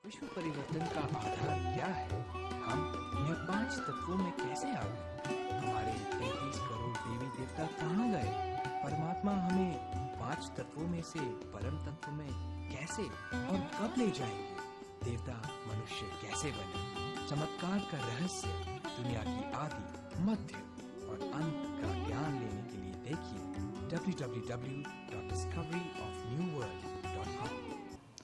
विश्व परिवर्तन का आधार क्या है? हम यह 5 तत्वों में कैसे आ गए? हमारे 33 करोड़ देवी देवता कहाँ गए? परमात्मा हमें 5 तत्वों में से परम तत्व में कैसे और कब ले जाएंगे? देवता मनुष्य कैसे बने? चमत्कार का रहस्य, दुनिया की आदि, मध्य और अंत का ज्ञान लेने के लिए देखिए www.discoveryofnewworld.com।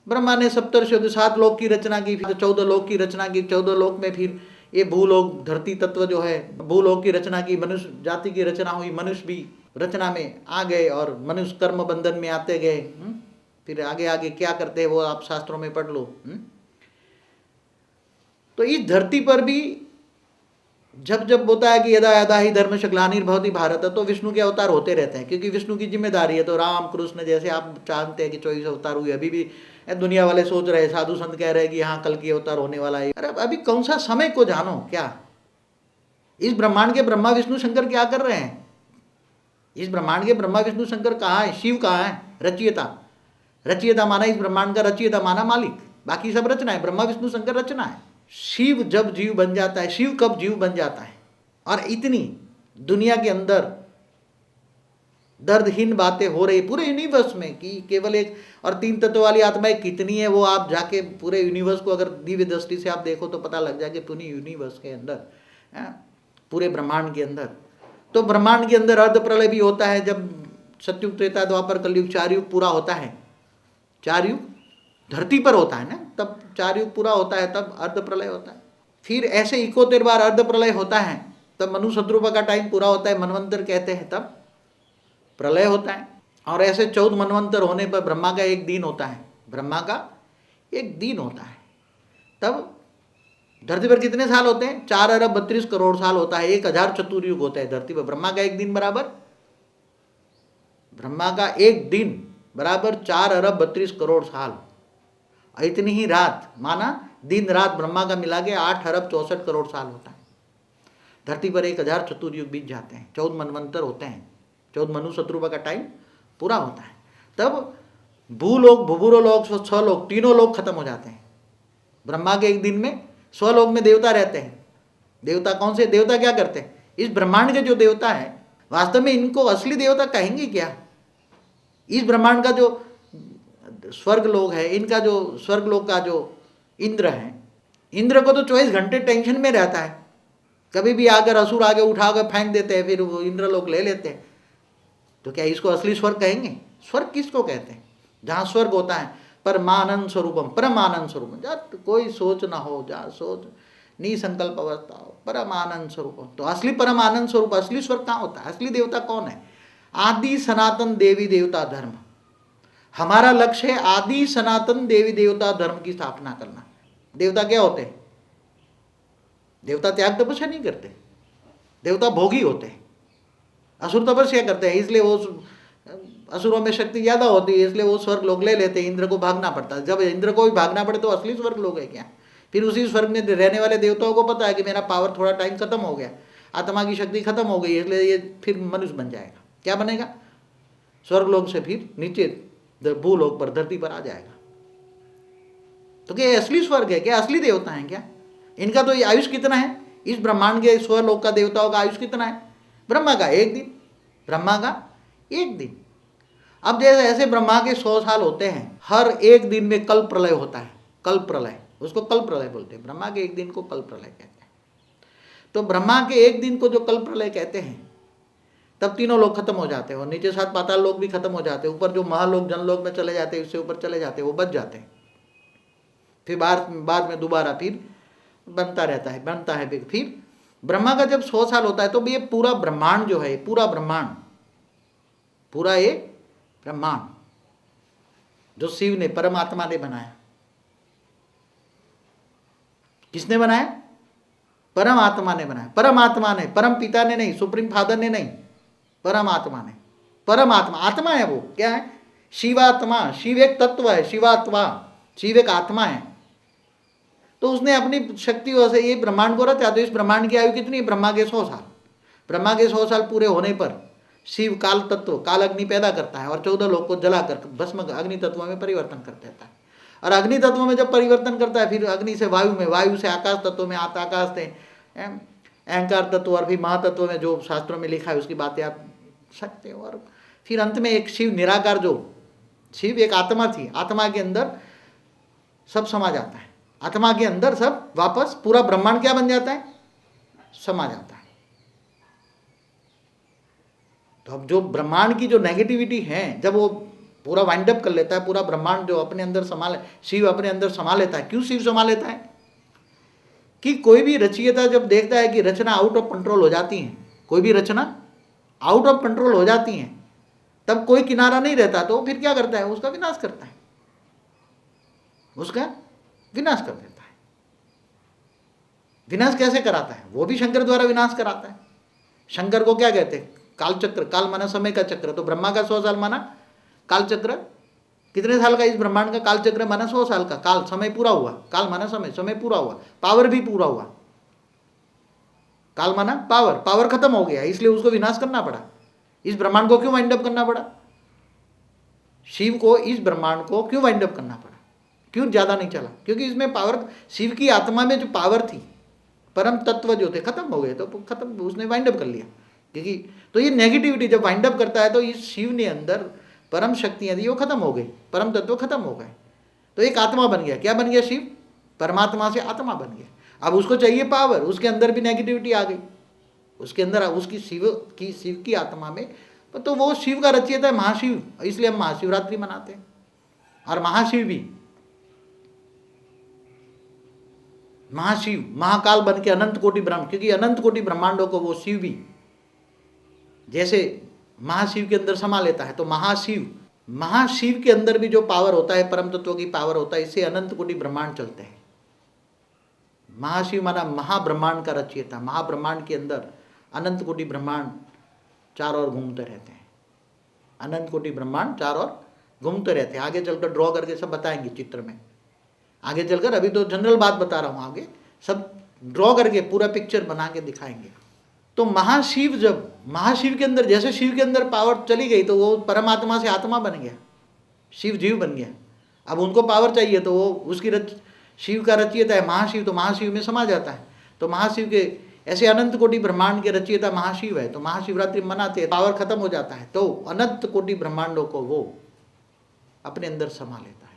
ब्रह्मा ने सप्तर्षियों 7 लोक की रचना की, फिर 14 लोक की रचना की। 14 लोक में फिर ये भूलोक धरती तत्व जो है, भूलोक की रचना की, मनुष्य जाति की रचना हुई, मनुष्य भी रचना में आ गए और मनुष्य कर्म बंधन में आते गए। फिर आगे आगे क्या करते हैं वो आप शास्त्रों में पढ़ लो। तो इस धरती पर भी जब जब होता है कि यदा यदा ही धर्म ग्लानिर्भवति भारत, तो विष्णु के अवतार होते रहते हैं, क्योंकि विष्णु की जिम्मेदारी है। तो राम कृष्ण जैसे आप जानते हैं कि 24 अवतार हुए। अभी भी दुनिया वाले सोच रहे, साधु संत कह रहे हैं कि हाँ कल की अवतार होने वाला है। अरे अभी कौन सा समय को जानो क्या? इस ब्रह्मांड के ब्रह्मा विष्णु शंकर क्या कर रहे हैं? इस ब्रह्मांड के ब्रह्मा विष्णु शंकर कहाँ है? शिव कहाँ है? रचयिता। रचयिता माना इस ब्रह्मांड का, रचयिता माना मालिक, बाकी सब रचना है। ब्रह्मा विष्णु शंकर रचना है। शिव जब जीव बन जाता है, शिव कब जीव बन जाता है? और इतनी दुनिया के अंदर दर्दहीन बातें हो रही पूरे यूनिवर्स में कि केवल एक और 3 तत्व वाली आत्माएं कितनी है, वो आप जाके पूरे यूनिवर्स को अगर दिव्य दृष्टि से आप देखो तो पता लग जाए कि पूरी यूनिवर्स के अंदर, पूरे ब्रह्मांड के अंदर। तो ब्रह्मांड के अंदर अर्ध प्रलय भी होता है। जब सतयुग त्रेता द्वापर कलयुग 4 युग पूरा होता है, 4 युग धरती पर होता है ना, तब 4 युग पूरा होता है, तब अर्ध प्रलय होता है। फिर ऐसे 71 बार अर्ध प्रलय होता है, तब मनु शत्रुपा का टाइम पूरा होता है, मनवंतर कहते हैं, तब प्रलय होता है। और ऐसे 14 मनवंतर होने पर ब्रह्मा का एक दिन होता है, ब्रह्मा का एक दिन होता है। तब धरती पर कितने साल होते हैं? 4 अरब 32 करोड़ साल होता है। 1000 चतुर्युग होता है धरती पर। ब्रह्मा का एक दिन बराबर, ब्रह्मा का एक दिन बराबर 4 अरब 32 करोड़ साल। इतनी ही रात माना, दिन रात ब्रह्मा का मिला के 8 अरब 64 करोड़ साल होता है। धरती पर 1000 चतुर्युग बीत जाते हैं, 14 मनवंतर होते हैं, 14 मनु शत्रुपा का टाइम पूरा होता है। तब भूलोक भूभुरोलोक 6 लोक, तीनों लोग खत्म हो जाते हैं। ब्रह्मा के एक दिन में 100 लोक में देवता रहते हैं। देवता कौन से? देवता क्या करते हैं? इस ब्रह्मांड के जो देवता है, वास्तव में इनको असली देवता कहेंगे क्या? इस ब्रह्मांड का जो स्वर्ग लोक है, इनका जो स्वर्ग लोक का जो इंद्र है, इंद्र को तो 24 घंटे टेंशन में रहता है। कभी भी आकर असुर आगे उठाकर फेंक देते हैं, फिर वो इंद्र लोग ले लेते हैं। तो क्या इसको असली स्वर्ग कहेंगे? स्वर्ग किसको कहते हैं? जहाँ स्वर्ग होता है परमानंद स्वरूपम, परमानंद स्वरूपम, जहाँ कोई सोच ना हो, जहाँ सोच निसंकल्प अवस्था हो, परमानंद स्वरूपम। तो असली परमानंद स्वरूप, असली स्वर्ग कहाँ होता है? असली देवता कौन है? आदि सनातन देवी देवता धर्म। हमारा लक्ष्य है आदि सनातन देवी देवता धर्म की स्थापना करना। देवता क्या होते हैं? देवता त्याग तपस्या नहीं करते, देवता भोगी होते हैं। असुर तपस्या करते हैं, इसलिए वो असुरों में शक्ति ज्यादा होती है, इसलिए वो स्वर्ग लोग ले लेते हैं। इंद्र को भागना पड़ता है। जब इंद्र को भी भागना पड़े तो असली स्वर्ग लोग है क्या? फिर उसी स्वर्ग में रहने वाले देवताओं को पता है कि मेरा पावर थोड़ा टाइम खत्म हो गया, आत्मा की शक्ति खत्म हो गई, इसलिए ये फिर मनुष्य बन जाएगा। क्या बनेगा? स्वर्ग लोग से फिर नीचे भूलोक पर, धरती पर आ जाएगा। तो क्या असली स्वर्ग है क्या? असली देवता है क्या? इनका तो आयुष कितना है? इस ब्रह्मांड के स्वर्लोक का देवताओं का आयुष कितना है? ब्रह्मा का एक दिन, ब्रह्मा का एक दिन। अब जैसे ऐसे ब्रह्मा के 100 साल होते हैं, हर एक दिन में कल प्रलय होता है। कल प्रलय, उसको कल प्रलय बोलते हैं। ब्रह्मा के एक दिन को कल प्रलय कहते हैं। तो ब्रह्मा के एक दिन को जो कल प्रलय कहते हैं, तब तीनों लोग खत्म हो जाते हैं और नीचे 7 पाताल लोग भी खत्म हो जाते हैं। ऊपर जो महालोक जनलोक में चले जाते हैं, उससे ऊपर चले जाते हैं, वो बच जाते हैं। फिर बाद में दोबारा फिर बनता रहता है, बनता है। फिर ब्रह्मा का जब 100 साल होता है तो ये पूरा ब्रह्मांड जो है, पूरा ब्रह्मांड, पूरा एक ब्रह्मांड जो शिव ने, परमात्मा ने बनाया। किसने बनाया? परमात्मा ने बनाया। परमात्मा ने, परम पिता ने नहीं, सुप्रीम फादर ने नहीं, परमात्मा ने। परमात्मा आत्मा है। वो क्या है? शिवात्मा। शिव एक तत्व है, शिवात्मा। शिव एक आत्मा है। तो उसने अपनी शक्तियों से ये ब्रह्मांड को रचा। तो इस ब्रह्मांड की आयु कितनी? ब्रह्मा के 100 साल। ब्रह्मा के 100 साल पूरे होने पर शिव काल तत्व, काल अग्नि पैदा करता है और 14 लोग को जलाकर भस्म अग्नि तत्व में परिवर्तन कर देता है। और अग्नि तत्व में जब परिवर्तन करता है, फिर अग्नि से वायु में, वायु से आकाश तत्व में, आकाश से अहंकार तत्व, और फिर महातत्व में जो शास्त्रों में लिखा है उसकी बातें आप सकते हो। और फिर अंत में एक शिव निराकार, जो शिव एक आत्मा थी, आत्मा के अंदर सब समा जाता है, आत्मा के अंदर सब वापस पूरा ब्रह्मांड क्या बन जाता है, समा जाता है। तो अब जो ब्रह्मांड की जो नेगेटिविटी है, जब वो पूरा वाइंड अप कर लेता है, पूरा ब्रह्मांड जो अपने अंदर संभाल, शिव अपने अंदर समा लेता है। क्यों शिव समा लेता है? कि कोई भी रचयिता जब देखता है कि रचना आउट ऑफ कंट्रोल हो जाती है, कोई भी रचना आउट ऑफ कंट्रोल हो जाती है, तब कोई किनारा नहीं रहता, तो फिर क्या करता है, उसका विनाश करता है, उसका विनाश कर देता है। विनाश कैसे कराता है? वो भी शंकर द्वारा विनाश कराता है। शंकर को क्या कहते हैं? काल चक्र। काल माना समय का चक्र, तो ब्रह्मा का 100 साल माना काल चक्र। कितने साल का इस ब्रह्मांड का काल चक्र माना? 100 साल का। काल समय पूरा हुआ, काल माना समय, समय पूरा हुआ, पावर भी पूरा हुआ। काल माना पावर, पावर खत्म हो गया, इसलिए उसको विनाश करना पड़ा। इस ब्रह्मांड को क्यों वाइंड अप करना पड़ा? शिव को इस ब्रह्मांड को क्यों वाइंड अप करना पड़ा? क्यों ज्यादा नहीं चला? क्योंकि इसमें पावर, शिव की आत्मा में जो पावर थी, परम तत्व जो थे, खत्म हो गए, तो खत्म, उसने वाइंड अप कर लिया। क्योंकि तो ये नेगेटिविटी जब वाइंड अप करता है, तो इस शिव ने अंदर परम शक्तियां थी, वो खत्म हो गई, परम तत्व खत्म हो गए, तो एक आत्मा बन गया। क्या बन गया? शिव परमात्मा से आत्मा बन गया। अब उसको चाहिए पावर, उसके अंदर भी नेगेटिविटी आ गई, उसके अंदर उसकी शिव की आत्मा में, तो वो शिव का रचयिता है महाशिव, इसलिए हम महाशिवरात्रि मनाते हैं। और महाशिव भी, महाशिव महाकाल बन के अनंत कोटि ब्रह्म, क्योंकि अनंत कोटि ब्रह्मांडों को वो शिव भी जैसे महाशिव के अंदर समा लेता है, तो महाशिव के अंदर भी जो पावर होता है, परम तत्व की पावर होता है, इससे अनंत कोटि ब्रह्मांड चलते हैं। महाशिव माना महाब्रह्मांड का रचयिता। महाब्रह्मांड के अंदर अनंत कोटि ब्रह्मांड चारों ओर घूमते रहते हैं, अनंत कोटि ब्रह्मांड चारों ओर घूमते रहते हैं। आगे चलकर ड्रॉ करके सब बताएंगे चित्र में, आगे चलकर, अभी तो जनरल बात बता रहा हूँ, आगे सब ड्रॉ करके पूरा पिक्चर बना के दिखाएंगे। तो महाशिव, जब महाशिव के अंदर, जैसे शिव के अंदर पावर चली गई, तो वो परमात्मा से आत्मा बन गया, शिव जीव बन गया। अब उनको पावर चाहिए, तो वो उसकी शिव का रचयिता है महाशिव, तो महाशिव में समा जाता है। तो महाशिव के ऐसे अनंत कोटि ब्रह्मांड के रचयिता महाशिव है, तो महाशिवरात्रि मनाते हैं, पावर खत्म हो जाता है, तो अनंत कोटि ब्रह्मांडों को वो अपने अंदर समा लेता है,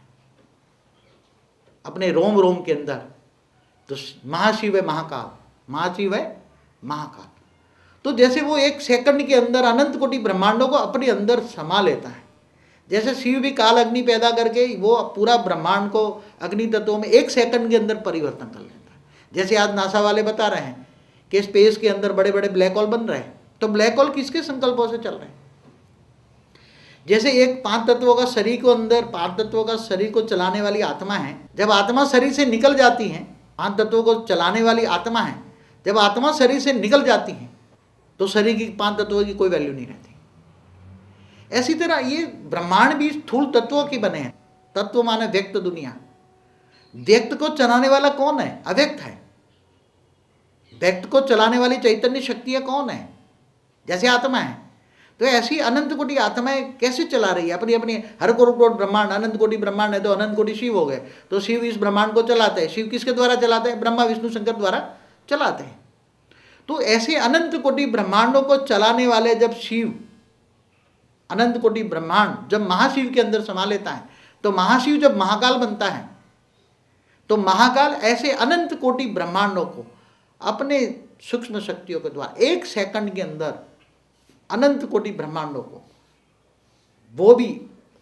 अपने रोम रोम के अंदर। तो महाशिव है महाकाल, महाशिव है महाकाल। तो जैसे वो एक सेकंड के अंदर अनंत कोटि ब्रह्मांडों को अपने अंदर समा लेता है, जैसे शिव भी काल अग्नि पैदा करके वो पूरा ब्रह्मांड को अग्नि तत्वों में एक सेकंड के अंदर परिवर्तन कर लेता है। जैसे आज नासा वाले बता रहे हैं कि स्पेस के अंदर बड़े बड़े ब्लैक होल बन रहे हैं, तो ब्लैक होल किसके संकल्पों से चल रहे हैं? जैसे एक 5 तत्वों का शरीर को अंदर, 5 तत्वों का शरीर को चलाने वाली आत्मा है, जब आत्मा शरीर से निकल जाती है, 5 तत्वों को चलाने वाली आत्मा है, जब आत्मा शरीर से निकल जाती है, तो शरीर की 5 तत्वों की कोई वैल्यू नहीं रहती। ऐसी तरह ये ब्रह्मांड भी स्थूल तत्वों के बने हैं। तत्व माने व्यक्त दुनिया, व्यक्त को चलाने वाला कौन है? अव्यक्त है। व्यक्त को चलाने वाली चैतन्य शक्तियां कौन है? जैसे आत्मा है। तो ऐसी अनंत कोटि आत्माएं कैसे चला रही है अपनी अपनी? हर कोटि ब्रह्मांड, अनंत कोटि ब्रह्मांड है, तो अनंत कोटि शिव हो गए, तो शिव इस ब्रह्मांड को चलाते हैं। शिव किसके द्वारा चलाते हैं? ब्रह्मा विष्णु शंकर द्वारा चलाते हैं। तो ऐसे अनंत कोटि ब्रह्मांडों को चलाने वाले जब शिव, अनंत कोटि ब्रह्मांड जब महाशिव के अंदर समा लेता है, तो महाशिव जब महाकाल बनता है, तो महाकाल ऐसे अनंत कोटि ब्रह्मांडों को अपने सूक्ष्म शक्तियों के द्वारा एक सेकंड के अंदर अनंत कोटि ब्रह्मांडों को वो भी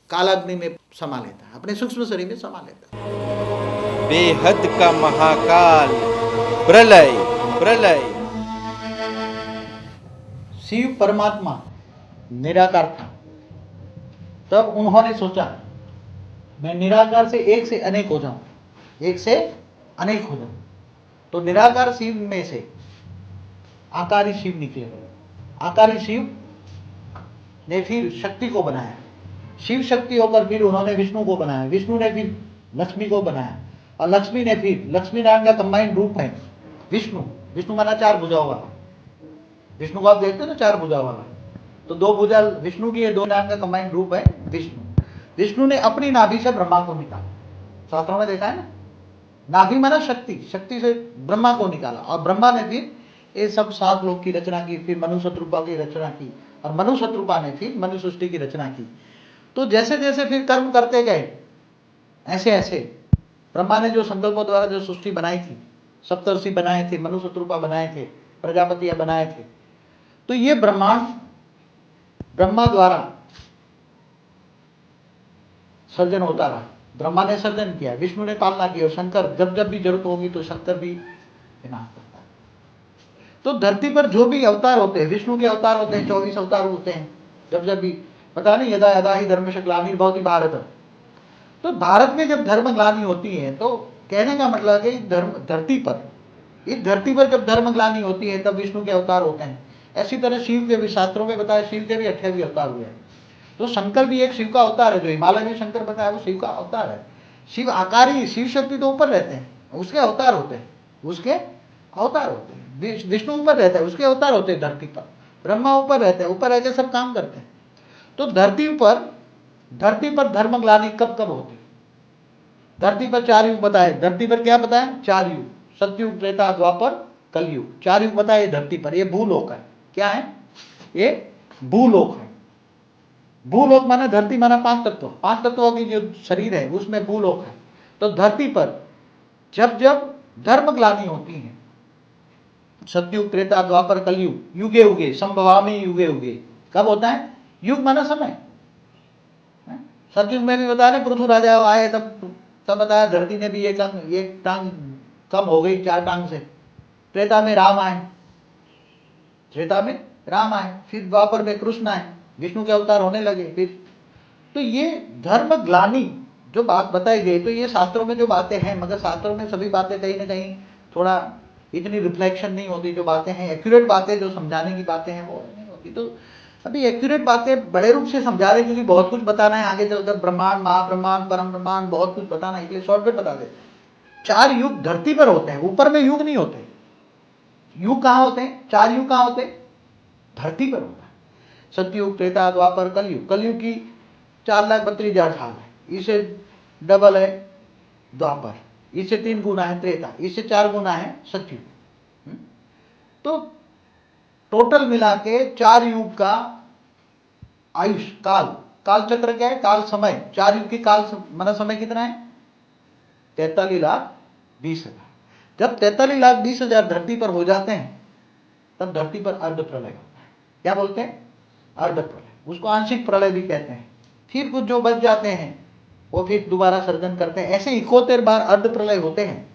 कालाग्नि में समा लेता है, अपने सूक्ष्म शरीर में समा लेता है। बेहद का महाकाल प्रलय प्रलय। शिव परमात्मा निराकार था, तब उन्होंने सोचा मैं निराकार से एक से अनेक हो जाऊं, एक से अनेक हो जाऊं। तो निराकार शिव में से आकारी शिव निकले। आकारी शिव ने फिर शक्ति को बनाया, शिव शक्ति होकर फिर उन्होंने विष्णु को बनाया, विष्णु ने फिर लक्ष्मी को बनाया, और लक्ष्मी ने फिर, लक्ष्मी नारायण का कंबाइंड रूप है विष्णु। विष्णु माना 4 भुजाओं वाला। विष्णु को आप देखते हो ना 4 भुजाओं वाला, तो 2 भुजा विष्णु की है, 2 नारायण का कंबाइंड रूप है विष्णु। विष्णु ने अपनी नाभि से ब्रह्मा को निकाला, शास्त्रों में देखा है ना, नाभि माना शक्ति, शक्ति से ब्रह्मा को निकाला और ब्रह्मा ने फिर ये सब 7 लोक की रचना की, फिर मनु शत्रुपा की रचना की और मनु शत्रुपा ने फिर मनु सृष्टि की रचना की। तो जैसे जैसे फिर कर्म करते गए ऐसे ऐसे ब्रह्मा ने जो संकल्पों द्वारा जो सृष्टि बनाई थी, सप्तर्षि बनाए थे, मनु शत्रुपा बनाए थे, प्रजापति बनाए थे, तो ये ब्रह्मांड ब्रह्मा द्वारा सर्जन होता रहा। ब्रह्मा ने सर्जन किया, विष्णु ने पालना की और शंकर जब जब भी जरूरत होगी तो शंकर भी विनाश करता है। तो धरती पर जो भी अवतार होते हैं, विष्णु के अवतार होते हैं, 24 अवतार होते हैं, जब जब भी पता नहीं, यदा यदा ही धर्म ग्लानिर्भवति भारत। तो भारत में जब धर्म ग्लानि होती है तो कहने का मतलब है कि धरती पर, इस धरती पर जब धर्म ग्लानि होती है तब विष्णु के अवतार होते हैं। ऐसी तरह शिव के भी शास्त्रों में बताया, शिव के भी 28 अवतार हुए हैं। तो शंकर भी एक शिव का अवतार है, जो हिमालय में शंकर बताया वो शिव का अवतार है। शिव आकारी, शिव शक्ति तो ऊपर रहते हैं, उसके अवतार होते हैं, उसके अवतार होते हैं। विष्णु ऊपर रहता है, उसके अवतार होते हैं धरती पर। ब्रह्मा ऊपर रहते हैं, ऊपर रहकर सब काम करते हैं। तो धरती पर धर्म ग्लानि कब कब होती? धरती पर 4 युग बताए। धरती पर क्या बताया? 4 युग, सतयुग, त्रेता, द्वापर, कलयुग। 4 युग बताए धरती पर। ये भूलोक है। क्या है? ये भूलोक है। भूलोक माना धरती माना 5 तत्व, 5 तत्वों की जो शरीर है उसमें भूलोक है। तो धरती पर जब जब धर्म ग्लानि होती है, सतयुग, त्रेता, द्वापर, कलयुग, युगे युगे संभवामि युगे युगे। कब होता है? युग माना समय। सतयुग में भी बता रहे पृथु राजा आए तब बताया धरती ने भी एक टांग कम हो गई 4 टांग से। त्रेता में राम आए, फिर द्वापर में कृष्ण आए, विष्णु के अवतार होने लगे फिर। तो ये धर्म ग्लानि जो बात बताई गई, तो ये शास्त्रों में जो बातें हैं, मगर शास्त्रों में सभी बातें कहीं ना कहीं थोड़ा इतनी रिफ्लेक्शन नहीं होती। जो बातें हैं एक्यूरेट बातें, जो समझाने की बातें हैं वो नहीं होती। तो अभी एक्यूरेट बातें बड़े रूप से समझा रहे, क्योंकि बहुत कुछ बताना है आगे चलकर, ब्रह्मांड, महाब्रह्मांड, परम ब्रह्मांड, बहुत कुछ बताना है, इसलिए शॉर्टकट बता दे। 4 युग धरती पर होते हैं, ऊपर में युग नहीं होते। युग कहाँ होते हैं? 4 युग कहाँ होते हैं? धरती पर होता है। सतयुग, त्रेता, द्वापर, कलयुग। कलयुग की 4,32,000 साल है, इससे डबल है द्वापर, इससे 3 गुना है त्रेता, इससे 4 गुना है सतयुग। तो टोटल मिला के 4 युग का आयुष, काल चक्र क्या है? काल समय। 4 युग की काल माना समय कितना है? 43,20,000। जब 43,20,000 धरती पर हो जाते हैं तब धरती पर अर्ध प्रलय होता है। क्या बोलते हैं? अर्ध प्रलय। उसको आंशिक प्रलय भी कहते हैं। फिर कुछ जो बच जाते हैं वो फिर दोबारा सर्जन करते हैं। ऐसे 71 बार अर्ध प्रलय होते हैं।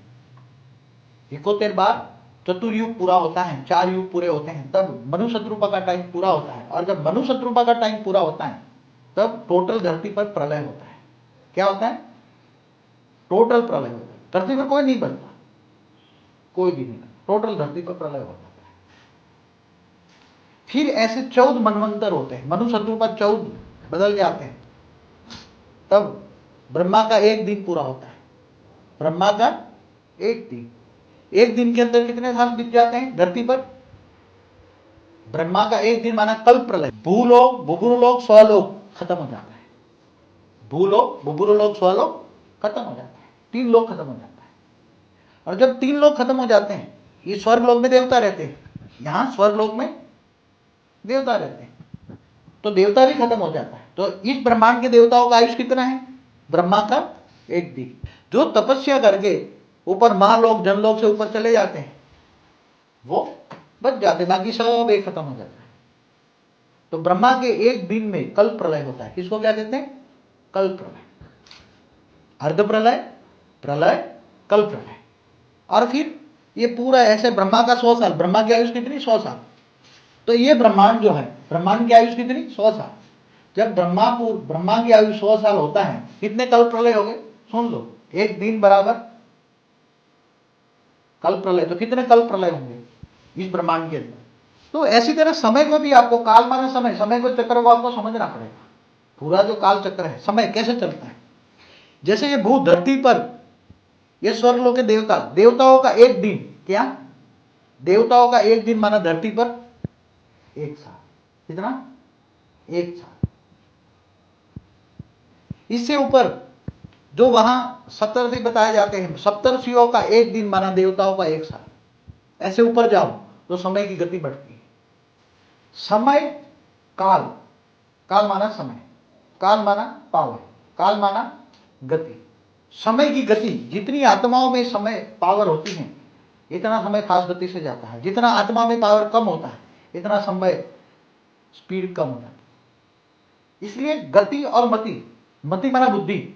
71 बार चतुर्युग पूरा होता है, 4 युग पूरे होते हैं, तब मनु शत्रुपा का टाइम पूरा होता है। और जब मनु शत्रुपा का टाइम पूरा होता है तब टोटल धरती पर प्रलय होता है। क्या होता है? टोटल प्रलय होता है। धरती पर कोई नहीं बचता, कोई भी नहीं, टोटल धरती पर प्रलय होता है। फिर ऐसे 14 मनवंतर होते हैं। मनु शत्रुपा 14 बदल जाते हैं, तब ब्रह्मा का 1 दिन पूरा होता है। ब्रह्मा का 1 दिन, 1 दिन के अंदर कितने साल बीत जाते हैं धरती पर? ब्रह्मा का 1 दिन माना कल्प प्रलय। भूलोक, भूगुरुलोक, स्वलोक खत्म हो जाता है। भूलोक, भूगुरुलोक, स्वलोक खत्म हो जाता है। 3 लोक खत्म हो जाता है। और जब 3 लोक खत्म हो जाते हैं, ये स्वर्ग लोक में देवता रहते हैं, यहां स्वर्ग लोक में देवता रहते हैं, तो देवता भी खत्म हो जाता है। तो इस ब्रह्मांड के देवताओं का आयुष कितना है? ब्रह्मा का 1 दिन। जो तपस्या करके ऊपर महालोक, जनलोक से ऊपर चले जाते हैं वो बच जाते, बाकी सब एक खत्म हो जाता है। तो ब्रह्मा के 1 दिन में कल्प प्रलय होता है। किसको क्या कहते हैं? कल्प प्रलय, अर्ध प्रलय, प्रलय, कल्प प्रलय। और फिर ये पूरा ऐसे ब्रह्मा का 100 साल, ब्रह्मा की आयुष कितनी? 100 साल। तो ये ब्रह्मांड जो है, ब्रह्मांड की आयुष कितनी? 100 साल। जब ब्रह्मा की आयु 100 साल होता है, कितने कल्प प्रलय हो गए? सुन लो, 1 दिन बराबर कल्प प्रलय। तो कितने कल्प प्रलय होंगे इस ब्रह्मांड के अंदर? तो ऐसी तरह समय को भी आपको, काल माना समय, समय को चक्र को आपको समझना पड़ेगा। पूरा जो काल चक्र है, समय कैसे चलता है। जैसे ये भू धरती पर ये स्वर्ग लोक के देवता, देवताओं का 1 दिन, क्या? देवताओं का 1 दिन माना धरती पर 1 साल। कितना? 1 साल। इससे ऊपर जो वहां सप्तर्षि बताए जाते हैं, सप्तर्षियों का एक दिन माना देवताओं का एक साल। ऐसे ऊपर जाओ तो समय की गति बढ़ती है। समय काल, काल माना समय, काल माना पावर, काल माना गति। समय की गति, जितनी आत्माओं में समय पावर होती है इतना समय फास्ट गति से जाता है। जितना आत्मा में पावर कम होता है इतना समय स्पीड कम हो जाता है। इसलिए गति और मति, मति माना बुद्धि,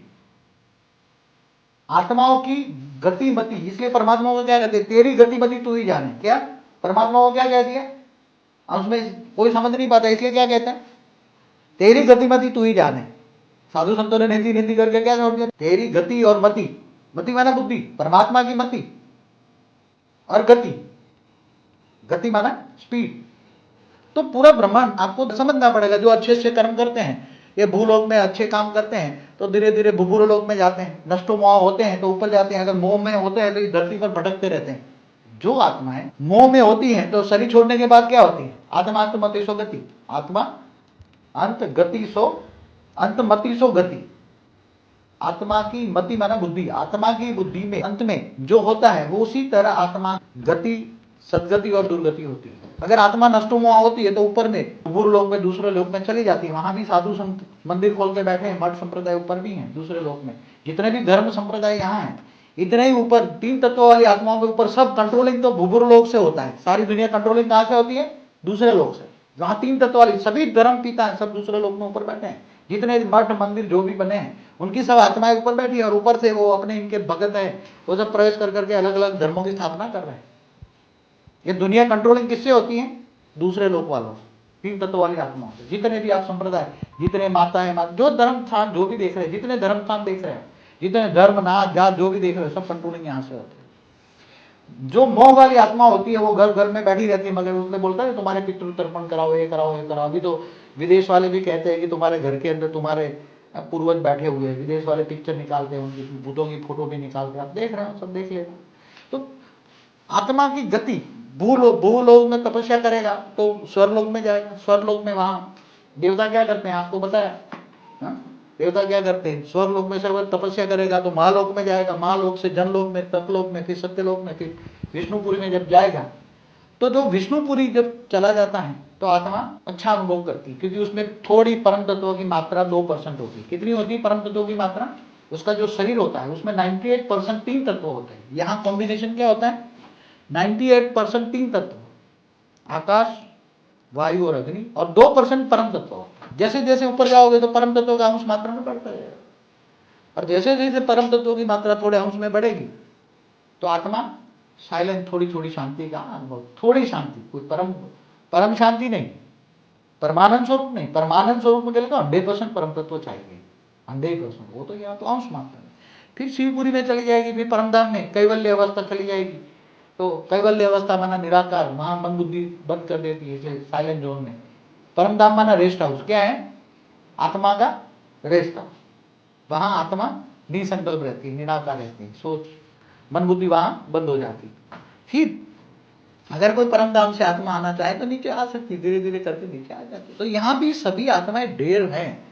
आत्माओं की गति मति। इसलिए परमात्मा को क्या कहते हैं, तेरी गति मति तू ही जाने। क्या परमात्मा को क्या कह दिया, उसमें कोई समझ नहीं पाता, इसलिए क्या कहते हैं, तेरी गति मति तू ही जाने। साधु संतों ने हिंदी हिंदी करके क्या छोड़ दिया, तेरी गति और मति, मति माना बुद्धि, परमात्मा की मति और गति, गति माना स्पीड। तो पूरा ब्रह्मांड आपको समझना पड़ेगा। जो अच्छे अच्छे कर्म करते हैं, ये भूलोक में अच्छे काम करते हैं तो धीरे धीरे भूभुर लोक में जाते हैं, नष्टो मोह होते हैं तो ऊपर जाते हैं। अगर मोह में होते हैं तो इस धरती पर भटकते रहते हैं। जो आत्मा है मोह में होती है तो शरीर छोड़ने के बाद क्या होती है, आत्मा अंत मति सो गति, आत्मा अंत गति सो अंत मति सो गति। आत्मा की मति माना बुद्धि, आत्मा की बुद्धि में अंत में जो होता है वो उसी तरह आत्मा गति, सदगति और दुर्गति होती है। अगर आत्मा नष्टो मोह होती है तो ऊपर में भूर लोक में, दूसरे लोक में चली जाती है। वहां भी साधु संत मंदिर खोल के बैठे हैं, मठ संप्रदाय ऊपर भी हैं दूसरे लोक में। जितने भी धर्म संप्रदाय यहाँ हैं इतने ही ऊपर तीन तत्वों वाली आत्माओं के ऊपर सब कंट्रोलिंग तो भूभुर लोक से होता है। सारी दुनिया कंट्रोलिंग कहाँ से होती है, दूसरे लोक से। वहां तीन तत्व वाली सभी धर्म पिता है, सब दूसरे लोक में ऊपर बैठे हैं। जितने मठ मंदिर जो भी बने हैं उनकी सब आत्माएं ऊपर बैठी है और ऊपर से वो अपने इनके भगत है वो सब प्रवेश कर करके अलग अलग धर्मों की स्थापना कर रहे हैं। ये दुनिया कंट्रोलिंग किससे होती है, दूसरे लोक वालों से, तीन तत्व वाली आत्माओं से। जितने भी आप संप्रदाय, जितने माता है, जो धर्म स्थान जो भी देख रहे हैं, जितने धर्म स्थान देख रहे हैं, जितने धर्म नाथ जात जो भी देख रहे हैं, सब कंट्रोलिंग यहाँ से होते हैं। जो मोह वाली आत्मा होती है वो घर घर में बैठी रहती है, मगर उसने बोलता है तुम्हारे पितृ तर्पण कराओ, ये कराओ, ये कराओ। अभी तो विदेश वाले भी कहते हैं कि तुम्हारे घर के अंदर तुम्हारे पूर्वज बैठे हुए हैं। विदेश वाले पिक्चर निकालते हैं, उनकी भूतों की फोटो भी निकालते हैं, आप देख रहे हो, सब देख लेना। तो आत्मा की गति, भूलोक में तपस्या करेगा तो स्वर्लोक में जाएगा। स्वर्लोक में वहां देवता क्या करते हैं आपको बताया, देवता क्या करते हैं, स्वर्लोक में से अगर तपस्या करेगा तो महालोक में जाएगा, महालोक से जनलोक में, तपलोक में, फिर सत्यलोक में, फिर विष्णुपुरी में जब जाएगा तो जो विष्णुपुरी जब चला जाता है तो आत्मा अच्छा अनुभव करती है, क्योंकि उसमें थोड़ी परम तत्वों की मात्रा 2% होती है। कितनी होती है परम तत्वों की मात्रा, उसका जो शरीर होता है उसमें 98% तीन तत्व होते हैं। यहाँ कॉम्बिनेशन क्या होता है, 98% तीन तत्व, आकाश वायु और अग्नि, और 2% परम तत्व। जैसे जैसे ऊपर जाओगे तो परम तत्व का अंश मात्रा में बढ़ता जाएगा, और जैसे जैसे परम तत्वों की मात्रा थोड़े अंश में बढ़ेगी तो आत्मा साइलेंट, थोड़ी थोड़ी शांति का अनुभव, थोड़ी शांति, कोई परम शांति नहीं, परमानंद स्वरूप नहीं। परमानंद स्वरूप में चलेगा 100% परम तत्व चाहिए, 100%, वो तो यहाँ तो अंश मात्रा है। फिर शिवपुरी में चली जाएगी, फिर परमधाम में कैवल्य अवस्था चली जाएगी। तो कैवल्य अवस्था माना निराकार, वहां मन बुद्धि बंद कर देती है साइलेंट जोन में। परमधाम माना रेस्ट हाउस, क्या है, आत्मा का रेस्ट हाउस। वहां आत्मा निसंकल्प रहती है, निराकार रहती है, सोच मन बुद्धि वहां बंद हो जाती। फिर अगर कोई परमधाम से आत्मा आना चाहे तो नीचे आ सकती, धीरे धीरे करके नीचे आ जाती। तो यहाँ भी सभी आत्माएं ढेर हैं।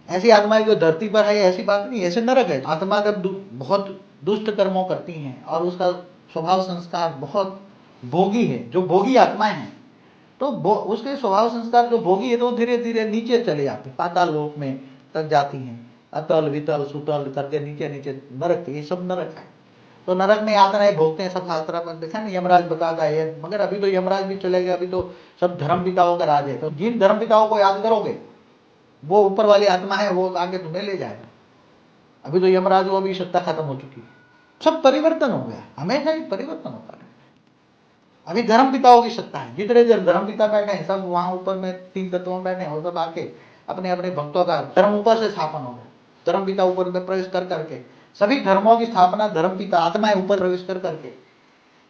ऐसी आत्माएं जो धरती पर है ऐसी बात नहीं, ऐसे नरक है। आत्मा जब बहुत दुष्ट कर्मों करती हैं और उसका स्वभाव संस्कार बहुत भोगी है, जो भोगी आत्माएं हैं, तो उसके स्वभाव संस्कार जो भोगी है तो धीरे धीरे नीचे चले जाते हैं, पाताल लोक में तक जाती हैं। अतल वितल सुतल करके नीचे नीचे नरक, ये सब नरक है। तो नरक में यातनाएं भोगते हैं, सब शास्त्र पर देखा ना, यमराज बताता है। मगर अभी तो यमराज भी चले गए, अभी तो सब धर्म पिताओं का राज है। तो जिन धर्म पिताओं को याद करोगे वो ऊपर वाली आत्मा है, वो आगे तुम्हें ले जाएगा। अभी तो यमराज वो भी सत्ता खत्म हो चुकी है, सब परिवर्तन हो गया, हमेशा ही परिवर्तन होता है। अभी धर्म पिताओं की सत्ता है, जितने धर्म पिता बैठे हैं सब वहां ऊपर में तीन तत्वों में बैठे हैं, वो सब आके अपने अपने भक्तों का धर्म ऊपर से स्थापन हो गया। धर्म पिता ऊपर में प्रवेश कर करके सभी धर्मों की स्थापना धर्म पिता आत्माएं ऊपर प्रवेश कर करके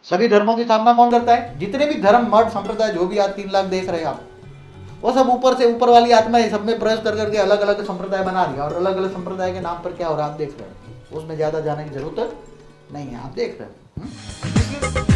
सभी धर्मों की स्थापना कौन करता है, जितने भी धर्म मठ संप्रदाय जो भी आज 3 लाख देख रहे हैं आप, वो सब ऊपर से ऊपर वाली आत्माएं सब में प्रवेश कर करके अलग अलग संप्रदाय बना दिया। और अलग अलग संप्रदाय के नाम पर क्या हो रहा है आप देख रहे हैं, उसमें ज्यादा जाने की जरूरत नहीं है, आप देख रहे हैं।